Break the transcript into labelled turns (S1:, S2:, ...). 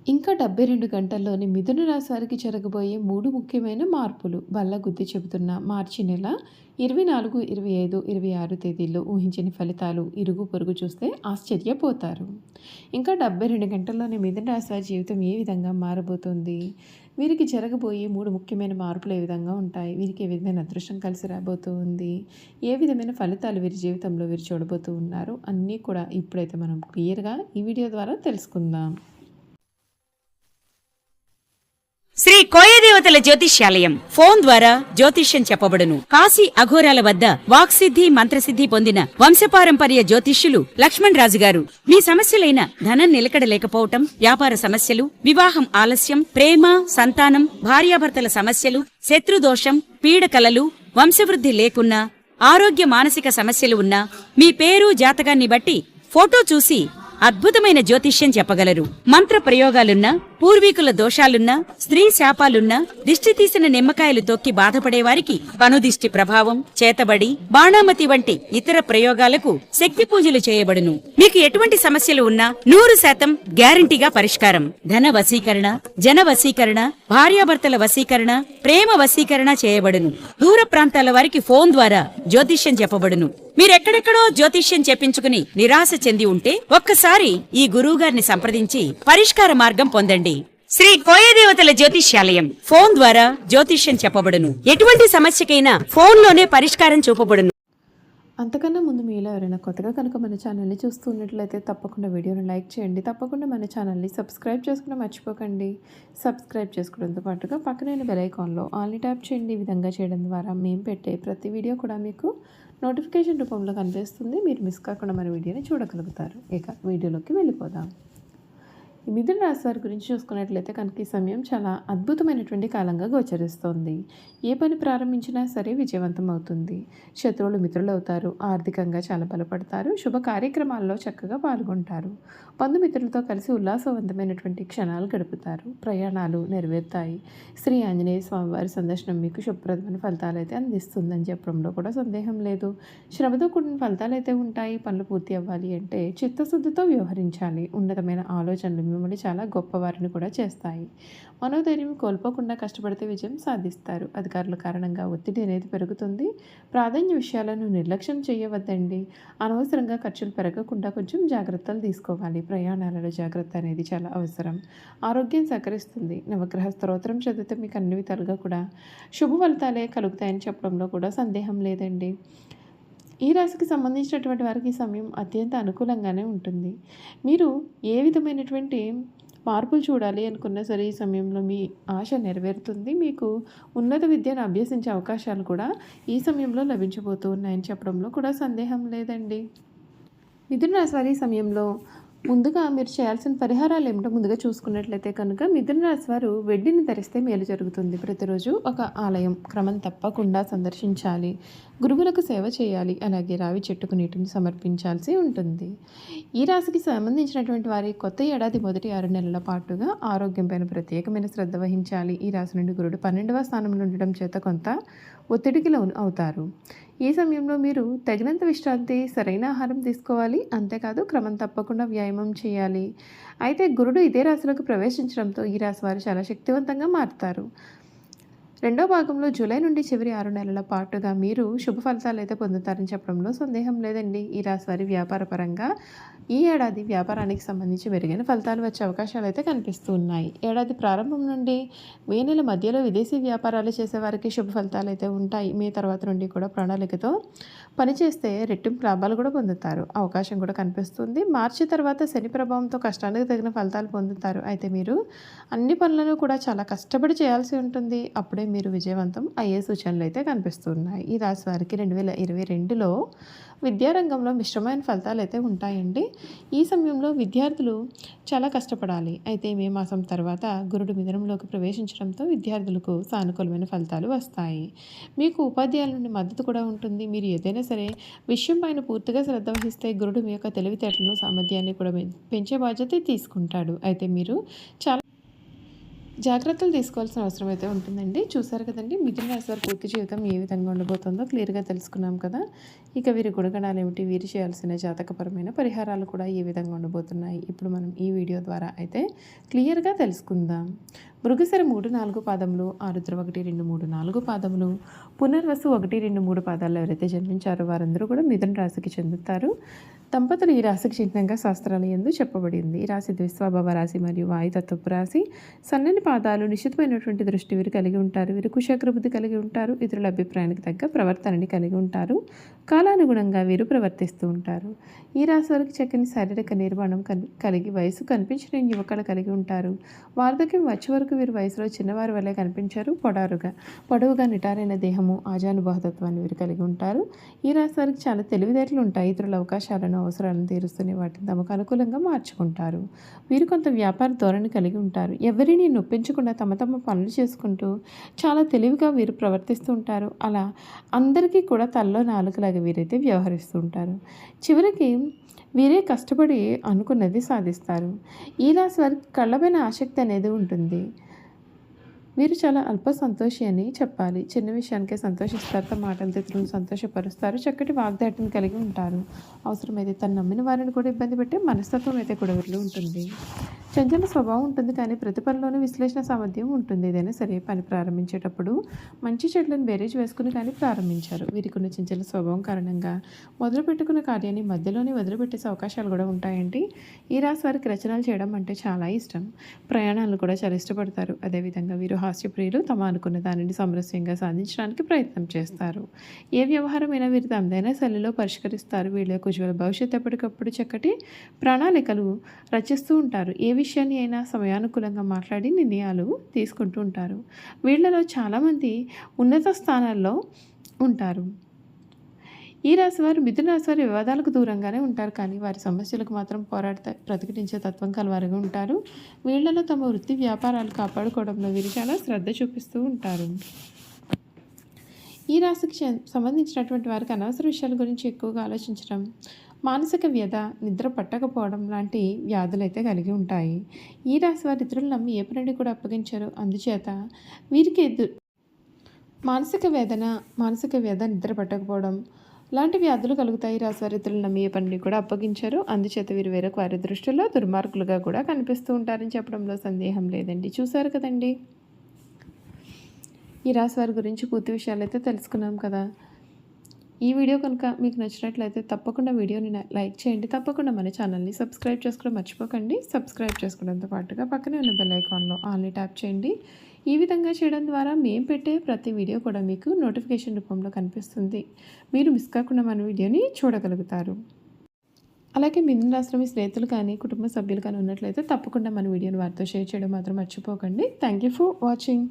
S1: ఇంకా 72 గంటల్లోని మిథున రాశి వారికి జరగబోయే 3 ముఖ్యమైన మార్పులు బల్లగుద్ది చెబుతున్న మార్చి నెల 24, 25, 26 తేదీల్లో ఊహించని ఫలితాలు ఇరుగు పొరుగు చూస్తే ఆశ్చర్యపోతారు. ఇంకా 72 గంటల్లోని మిథున రాశి వారి జీవితం ఏ విధంగా మారబోతోంది? వీరికి జరగబోయే 3 ముఖ్యమైన మార్పులు ఏ విధంగా ఉంటాయి? వీరికి ఏ విధమైన అదృష్టం కలిసి రాబోతుంది? ఏ విధమైన ఫలితాలు వీరి జీవితంలో వీరు చూడబోతూ ఉన్నారు? అన్నీ కూడా ఇప్పుడైతే మనం క్లియర్‌గా ఈ వీడియో ద్వారా తెలుసుకుందాం.
S2: శ్రీ కోయదేవతల జ్యోతిష్యాలయం ఫోన్ ద్వారా జ్యోతిష్యం చెప్పబడును. కాశీ అఘోరాల వద్ద వాక్సిద్ధి మంత్రసిద్ధి పొందిన వంశపారంపర్య జ్యోతిష్యులు లక్ష్మణ్ రాజు గారు మీ సమస్యలైన ధనం నిలకడ లేకపోవటం, వ్యాపార సమస్యలు, వివాహం ఆలస్యం, ప్రేమ, సంతానం, భార్యాభర్తల సమస్యలు, శత్రుదోషం, పీడకలలు, వంశవృద్ధి లేకున్నా, ఆరోగ్య మానసిక సమస్యలు ఉన్నా మీ పేరు జాతకాన్ని బట్టి ఫోటో చూసి అద్భుతమైన జ్యోతిష్యం చెప్పగలరు. మంత్ర ప్రయోగాలున్నా, పూర్వీకుల దోషాలున్నా, స్త్రీ శాపాలున్నా, దిష్టి తీసిన నిమ్మకాయలు తొక్కి బాధపడేవారికి పనుదిష్టి ప్రభావం, చేతబడి, బాణామతి వంటి ఇతర ప్రయోగాలకు శక్తి పూజలు చేయబడును. మీకు ఎటువంటి సమస్యలు ఉన్నా 100% గ్యారంటీగా పరిష్కారం. ధన వశీకరణ, జన వశీకరణ, భార్యాభర్తల వశీకరణ, ప్రేమ వశీకరణ చేయబడును. దూర ప్రాంతాల వారికి ఫోన్ ద్వారా జ్యోతిష్యం చెప్పబడును. మీరెక్కడెక్కడో జ్యోతిష్యం చెప్పించుకుని నిరాశ చెంది ఉంటే ఒక్కసారి ఈ గురువుగారిని సంప్రదించి పరిష్కార మార్గం పొందండి. శ్రీ కోయదేవతల జ్యోతిష్యాలయం ఫోన్ ద్వారా జ్యోతిష్యం చెప్పబడును. ఎటువంటి సమస్యకైనా ఫోన్లోనే పరిష్కారం చూపబడును.
S1: అంతకన్నా ముందు మీలో ఎవరైనా కొత్తగా కనుక మన ఛానల్ని చూస్తున్నట్లయితే తప్పకుండా వీడియోని లైక్ చేయండి. తప్పకుండా మన ఛానల్ని సబ్స్క్రైబ్ చేసుకుని మర్చిపోకండి. సబ్స్క్రైబ్ చేసుకోవడంతో పాటుగా పక్కన బెల్ ఐకాన్లో ఆల్ని ట్యాప్ చేయండి. ఈ విధంగా చేయడం ద్వారా మేము పెట్టే ప్రతి వీడియో కూడా మీకు నోటిఫికేషన్ రూపంలో కనిపిస్తుంది. మీరు మిస్ కాకుండా మన వీడియోని చూడగలుగుతారు. ఇక వీడియోలోకి వెళ్ళిపోదాం. ఈ మిథున రాశి వారి గురించి చూసుకున్నట్లయితే కనుక ఈ సమయం చాలా అద్భుతమైనటువంటి కాలంగా గోచరిస్తోంది. ఏ పని ప్రారంభించినా సరే విజయవంతం అవుతుంది. శత్రువులు మిత్రులు అవుతారు. ఆర్థికంగా చాలా బలపడతారు. శుభ కార్యక్రమాల్లో చక్కగా పాల్గొంటారు. బంధుమిత్రులతో కలిసి ఉల్లాసవంతమైనటువంటి క్షణాలు గడుపుతారు. ప్రయాణాలు నెరవేరుతాయి. శ్రీ ఆంజనేయ స్వామివారి సందర్శనం మీకు శుభప్రదమైన ఫలితాలు అయితే అందిస్తుందని చెప్పడంలో కూడా సందేహం లేదు. శ్రమతో కూడిన ఫలితాలు అయితే ఉంటాయి. పనులు పూర్తి అవ్వాలి అంటే చిత్తశుద్ధితో వ్యవహరించాలి. ఉన్నతమైన ఆలోచనలు మిమ్మల్ని చాలా గొప్పవారిని కూడా చేస్తాయి. మనోధైర్యం కోల్పోకుండా కష్టపడితే విజయం సాధిస్తారు. అధికారుల కారణంగా ఒత్తిడి అనేది పెరుగుతుంది. ప్రాధాన్య విషయాలను నిర్లక్ష్యం చేయవద్దండి. అనవసరంగా ఖర్చులు పెరగకుండా కొంచెం జాగ్రత్తలు తీసుకోవాలి. ప్రయాణాలలో జాగ్రత్త అనేది చాలా అవసరం. ఆరోగ్యం సహకరిస్తుంది. నవగ్రహ స్తోత్రం చదివితే మీకు అన్ని విధాలుగా కూడా శుభ ఫలితాలే కలుగుతాయని చెప్పడంలో కూడా సందేహం లేదండి. ఈ రాశికి సంబంధించినటువంటి వారికి ఈ సమయం అత్యంత అనుకూలంగానే ఉంటుంది. మీరు ఏ విధమైనటువంటి మార్పులు చూడాలి అనుకున్నా సరే ఈ సమయంలో మీ ఆశ నెరవేరుతుంది. మీకు ఉన్నత విద్యను అభ్యసించే అవకాశాలు కూడా ఈ సమయంలో లభించబోతూ ఉన్నాయని చెప్పడంలో కూడా సందేహం లేదండి. మిథున రాశి వారి సమయంలో ముందుగా మీరు చేయాల్సిన పరిహారాలు ఏమిటో ముందుగా చూసుకున్నట్లయితే కనుక మిథున రాశి వారు వెండిని ధరిస్తే మేలు జరుగుతుంది. ప్రతిరోజు ఒక ఆలయం క్రమం తప్పకుండా సందర్శించాలి. గురువులకు సేవ చేయాలి. అలాగే రావి చెట్టుకు నీటిని సమర్పించాల్సి ఉంటుంది. ఈ రాశికి సంబంధించినటువంటి వారి కొత్త ఏడాది మొదటి 6 నెలల పాటుగా ఆరోగ్యంపైన ప్రత్యేకమైన శ్రద్ధ వహించాలి. ఈ రాశి నుండి గురుడు 12వ స్థానంలో ఉండడం చేత కొంత ఒత్తిడికి అవుతారు. ఈ సమయంలో మీరు తగినంత విశ్రాంతి, సరైన ఆహారం తీసుకోవాలి. అంతేకాదు క్రమం తప్పకుండా వ్యాయామం చేయాలి. అయితే గురుడు ఇదే రాశిలోకి ప్రవేశించడంతో ఈ రాశి వారు చాలా శక్తివంతంగా మారుతారు. రెండో భాగంలో జూలై నుండి చివరి 6 నెలల పాటుగా మీరు శుభ ఫలితాలు అయితే పొందుతారని చెప్పడంలో సందేహం లేదండి. ఈ రాశి వారి వ్యాపార పరంగా ఈ ఏడాది వ్యాపారానికి సంబంధించి మెరుగైన ఫలితాలు వచ్చే అవకాశాలు అయితే కనిపిస్తూ ఉన్నాయి. ఏడాది ప్రారంభం నుండి మే నెల మధ్యలో విదేశీ వ్యాపారాలు చేసేవారికి శుభ ఫలితాలు అయితే ఉంటాయి. మే తర్వాత నుండి కూడా ప్రణాళికతో పనిచేస్తే రెట్టింపు లాభాలు కూడా పొందుతారు. అవకాశం కూడా కనిపిస్తుంది. మార్చి తర్వాత శని ప్రభావంతో కష్టానికి తగిన ఫలితాలు పొందుతారు. అయితే మీరు అన్ని పనులను కూడా చాలా కష్టపడి చేయాల్సి ఉంటుంది. అప్పుడే మీరు విజయవంతం అయ్యే సూచనలు అయితే కనిపిస్తున్నాయి. ఈ రాశి వారికి 2022లో విద్యారంగంలో మిశ్రమైన ఫలితాలు అయితే ఉంటాయండి. ఈ సమయంలో విద్యార్థులు చాలా కష్టపడాలి. అయితే మే మాసం తర్వాత గురుడు మిథునంలోకి ప్రవేశించడంతో విద్యార్థులకు సానుకూలమైన ఫలితాలు వస్తాయి. మీకు ఉపాధ్యాయుల నుండి మద్దతు కూడా ఉంటుంది. మీరు ఏదైనా సరే విషయం పైన పూర్తిగా శ్రద్ధ వహిస్తే గురుడు మీ యొక్క తెలివితేటలను, సామర్థ్యాన్ని కూడా పెంచే బాధ్యత తీసుకుంటాడు. అయితే మీరు చాలా జాగ్రత్తలు తీసుకోవాల్సిన అవసరం అయితే ఉంటుందండి. చూసారు కదండి, మిథున రాశి వారి పూర్తి జీవితం ఏ విధంగా ఉండబోతుందో క్లియర్గా తెలుసుకున్నాం కదా. ఇక వీరి గుణగణాలు ఏమిటి, వీరు చేయాల్సిన జాతకపరమైన పరిహారాలు కూడా ఏ విధంగా ఉండబోతున్నాయి ఇప్పుడు మనం ఈ వీడియో ద్వారా అయితే క్లియర్గా తెలుసుకుందాం. మృగశిర 3, 4 పాదములు, ఆరుద్ర 1, 2, 3, 4 పాదములు, పునర్వసు 1, 2, 3 పాదాల్లో ఎవరైతే జన్మించారో వారందరూ కూడా మిథున రాశికి చెందుతారు. దంపతులు ఈ రాశికి చిహ్నంగా శాస్త్రాల యందు చెప్పబడింది. ఈ రాశి ద్విస్వభావ రాశి మరియు వాయుతత్వపు రాశి. సన్నని పాదాలు, నిశ్చితమైనటువంటి దృష్టి వీరు కలిగి ఉంటారు. వీరు కుశాగ్రబుద్ధి కలిగి ఉంటారు. ఇతరుల అభిప్రాయానికి తగ్గ ప్రవర్తనని కలిగి ఉంటారు. కాలానుగుణంగా వీరు ప్రవర్తిస్తూ ఉంటారు. ఈ రాశి వారికి చక్కని శారీరక నిర్మాణం కలిగి వయసు కనిపించిన యువకులు కలిగి ఉంటారు. వార్ధక్యం వచ్చే వరకు వీరు వయసులో చిన్నవారి వల్లే కనిపించారు. పొడవుగా నిటారైన దేహము, ఆజానుబాహుతత్వాన్ని వీరు కలిగి ఉంటారు. ఈ రాశి వారికి చాలా తెలివితేటలు ఉంటాయి. ఇతరుల అవకాశాలను, అవసరాలను తీరుస్తూనే వాటిని తమకు అనుకూలంగా మార్చుకుంటారు. వీరు కొంత వ్యాపార ధోరణి కలిగి ఉంటారు. ఎవరిని నొప్పించకుండా తమ పనులు చేసుకుంటూ చాలా తెలివిగా వీరు ప్రవర్తిస్తూ ఉంటారు. అలా అందరికీ కూడా తలలో నాలుకలాగా వీరైతే వ్యవహరిస్తూ ఉంటారు. చివరికి వీరే కష్టపడి అనుకున్నది సాధిస్తారు. ఈ రాశి వారికి కళ్ళపైన ఆసక్తి అనేది ఉంటుంది. వీరు చాలా అల్ప సంతోషి అని చెప్పాలి. చిన్న విషయానికే సంతోషిస్తారు. తమ మాటలతో ఇతరులను సంతోషపరుస్తారు. చక్కటి వాగ్దాటిని కలిగి ఉంటారు. అవసరమైతే తను నమ్మిన వారిని కూడా ఇబ్బంది పెట్టే మనస్తత్వం అయితే కూడా వీరిలో ఉంటుంది. చంచల స్వభావం ఉంటుంది, కానీ ప్రతి పనిలోనూ విశ్లేషణ సామర్థ్యం ఉంటుంది. ఏదైనా సరే పని ప్రారంభించేటప్పుడు మంచి చెట్లను బేరేజ్ వేసుకుని కానీ ప్రారంభించారు. వీరికి ఉన్న చంచల స్వభావం కారణంగా మొదలుపెట్టుకున్న కార్యాన్ని మధ్యలోనే వదిలిపెట్టేసే అవకాశాలు కూడా ఉంటాయండి. ఈ రాశి వారికి రచనలు చేయడం అంటే చాలా ఇష్టం. ప్రయాణాలను కూడా చాలా ఇష్టపడతారు. అదేవిధంగా వీరు హాస్యప్రియులు. తమ అనుకున్న దానిని సామరస్యంగా సాధించడానికి ప్రయత్నం చేస్తారు. ఏ వ్యవహారమైనా వీరు తమదైన శైలిలో పరిష్కరిస్తారు. వీళ్ళ యొక్క ఉజ్వల భవిష్యత్తు ఎప్పటికప్పుడు చక్కటి ప్రణాళికలు రచిస్తూ ఉంటారు. ఏ విషయాన్ని అయినా సమయానుకూలంగా మాట్లాడి నిర్ణయాలు తీసుకుంటూ ఉంటారు. వీళ్ళలో చాలామంది ఉన్నత స్థానాల్లో ఉంటారు. ఈ రాశి వారు మిథున రాశి వారి వివాదాలకు దూరంగానే ఉంటారు, కానీ వారి సమస్యలకు మాత్రం ప్రతిఘటించే తత్వం కలవారుగా ఉంటారు. వీళ్లలో తమ వృత్తి వ్యాపారాలు కాపాడుకోవడంలో వీరు చాలా శ్రద్ధ చూపిస్తూ ఉంటారు. ఈ రాశికి సంబంధించినటువంటి వారికి అనవసర విషయాల గురించి ఎక్కువగా ఆలోచించడం, మానసిక వ్యధ, నిద్ర పట్టకపోవడం లాంటి వ్యాధులు అయితే కలిగి ఉంటాయి. ఈ రాశి వారి ఇతరులు నమ్మి ఏ పనిని కూడా అప్పగించారు. అందుచేత వీరికి మానసిక వ్యధ, నిద్ర పట్టకపోవడం లాంటి వ్యాధులు కలుగుతాయి. రాశివారి ఇతరులు నమ్మి ఏ పనిని కూడా అప్పగించారు. అందుచేత వీరు వేరొక వారి దృష్టిలో దుర్మార్గులుగా కూడా కనిపిస్తూ ఉంటారని చెప్పడంలో సందేహం లేదండి. చూసారు కదండి, ఈ రాశి వారి గురించి పూర్తి విషయాలు అయితే తెలుసుకున్నాం కదా. ఈ వీడియో కనుక మీకు నచ్చినట్లయితే తప్పకుండా వీడియోని లైక్ చేయండి. తప్పకుండా మన ఛానల్ని సబ్స్క్రైబ్ చేసుకోవడం మర్చిపోకండి. సబ్స్క్రైబ్ చేసుకోవడంతో పాటుగా పక్కనే ఉన్న బెల్ ఐకాన్లో ఆల్ని ట్యాప్ చేయండి. ఈ విధంగా చేయడం ద్వారా మేము పెట్టే ప్రతి వీడియో కూడా మీకు నోటిఫికేషన్ రూపంలో కనిపిస్తుంది. మీరు మిస్ కాకుండా మన వీడియోని చూడగలుగుతారు. అలాగే మిథున రాశిలో మీ స్నేహితులు కానీ కుటుంబ సభ్యులు కానీ ఉన్నట్లయితే తప్పకుండా మన వీడియోని వారితో షేర్ చేయడం మాత్రం మర్చిపోకండి. Thank you for watching.